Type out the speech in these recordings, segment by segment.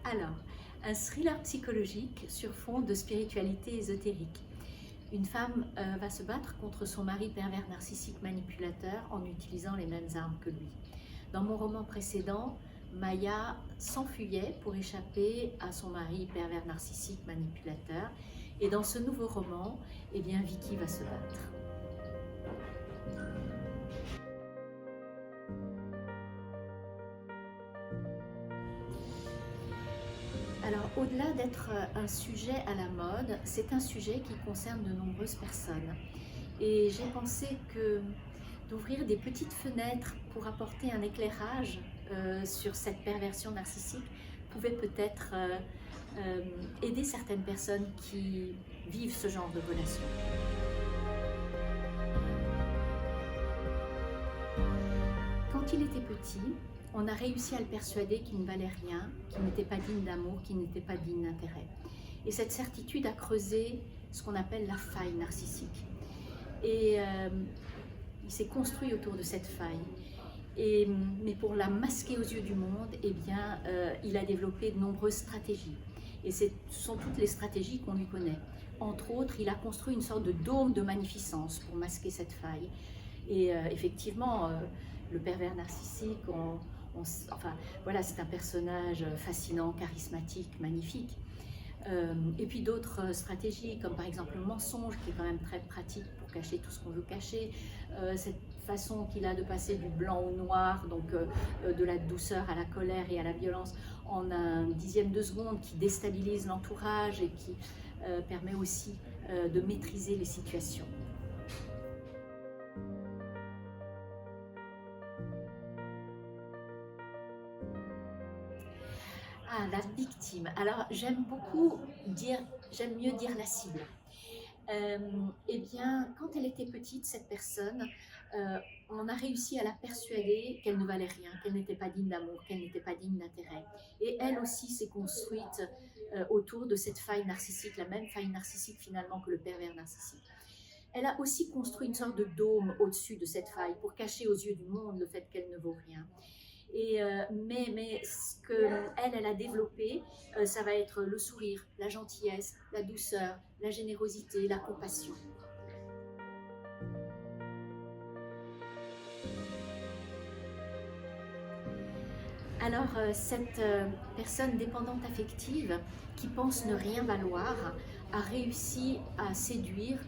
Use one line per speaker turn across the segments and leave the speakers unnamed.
Alors, un thriller psychologique sur fond de spiritualité ésotérique. Une femme va se battre contre son mari pervers narcissique manipulateur en utilisant les mêmes armes que lui. Dans mon roman précédent, Maya s'enfuyait pour échapper à son mari pervers narcissique manipulateur. Et dans ce nouveau roman, eh bien, Vicky va se battre. Alors, au-delà d'être un sujet à la mode, c'est un sujet qui concerne de nombreuses personnes. Et j'ai pensé que d'ouvrir des petites fenêtres pour apporter un éclairage sur cette perversion narcissique pouvait peut-être aider certaines personnes qui vivent ce genre de relation. Quand il était petit, on a réussi à le persuader qu'il ne valait rien, qu'il n'était pas digne d'amour, qu'il n'était pas digne d'intérêt. Et cette certitude a creusé ce qu'on appelle la faille narcissique. Et il s'est construit autour de cette faille. Mais pour la masquer aux yeux du monde, eh bien, il a développé de nombreuses stratégies. Et ce sont toutes les stratégies qu'on lui connaît. Entre autres, il a construit une sorte de dôme de magnificence pour masquer cette faille. Et effectivement, le pervers narcissique, enfin, voilà, c'est un personnage fascinant, charismatique, magnifique. Et puis d'autres stratégies, comme par exemple le mensonge, qui est quand même très pratique pour cacher tout ce qu'on veut cacher. Cette façon qu'il a de passer du blanc au noir, donc de la douceur à la colère et à la violence, en un dixième de seconde, qui déstabilise l'entourage et qui permet aussi de maîtriser les situations. Ah, la victime. Alors, j'aime mieux dire la cible. Eh bien, quand elle était petite, cette personne, on a réussi à la persuader qu'elle ne valait rien, qu'elle n'était pas digne d'amour, qu'elle n'était pas digne d'intérêt. Et elle aussi s'est construite autour de cette faille narcissique, la même faille narcissique finalement que le pervers narcissique. Elle a aussi construit une sorte de dôme au-dessus de cette faille pour cacher aux yeux du monde le fait qu'elle ne vaut rien. Mais ce qu'elle a développé, ça va être le sourire, la gentillesse, la douceur, la générosité, la compassion. Alors, cette personne dépendante affective qui pense ne rien valoir a réussi à séduire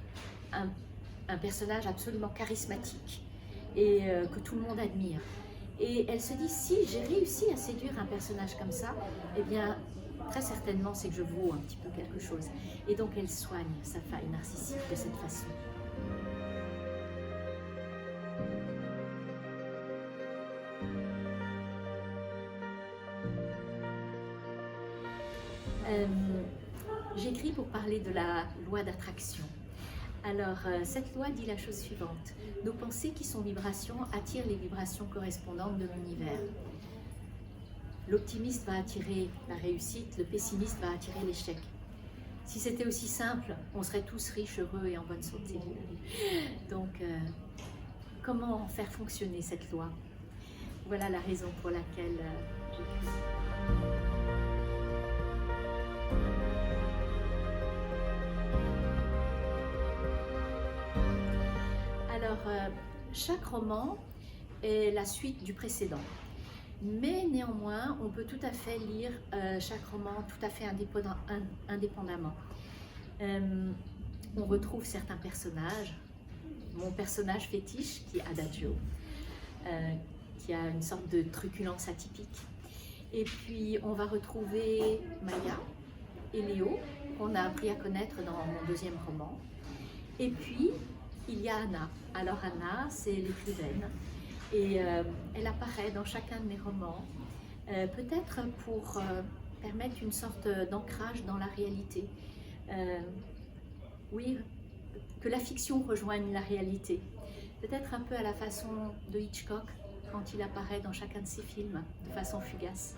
un personnage absolument charismatique et que tout le monde admire. Et elle se dit, si j'ai réussi à séduire un personnage comme ça, eh bien, très certainement, c'est que je vaux un petit peu quelque chose. Et donc, elle soigne sa faille narcissique de cette façon. J'écris pour parler de la loi d'attraction. Alors, cette loi dit la chose suivante. Nos pensées qui sont vibrations attirent les vibrations correspondantes de l'univers. L'optimiste va attirer la réussite, le pessimiste va attirer l'échec. Si c'était aussi simple, on serait tous riches, heureux et en bonne santé. Donc, comment faire fonctionner cette loi? Voilà la raison pour laquelle j'écris. Alors, chaque roman est la suite du précédent. Mais néanmoins, on peut tout à fait lire chaque roman tout à fait indépendamment. On retrouve certains personnages. Mon personnage fétiche, qui est Adagio, qui a une sorte de truculence atypique. Et puis, on va retrouver Maya et Léo, qu'on a appris à connaître dans mon deuxième roman. Et puis, il y a Anna. Alors Anna, c'est l'écrivaine. Et elle apparaît dans chacun de mes romans, peut-être pour permettre une sorte d'ancrage dans la réalité. Oui, que la fiction rejoigne la réalité. Peut-être un peu à la façon de Hitchcock, quand il apparaît dans chacun de ses films, de façon fugace.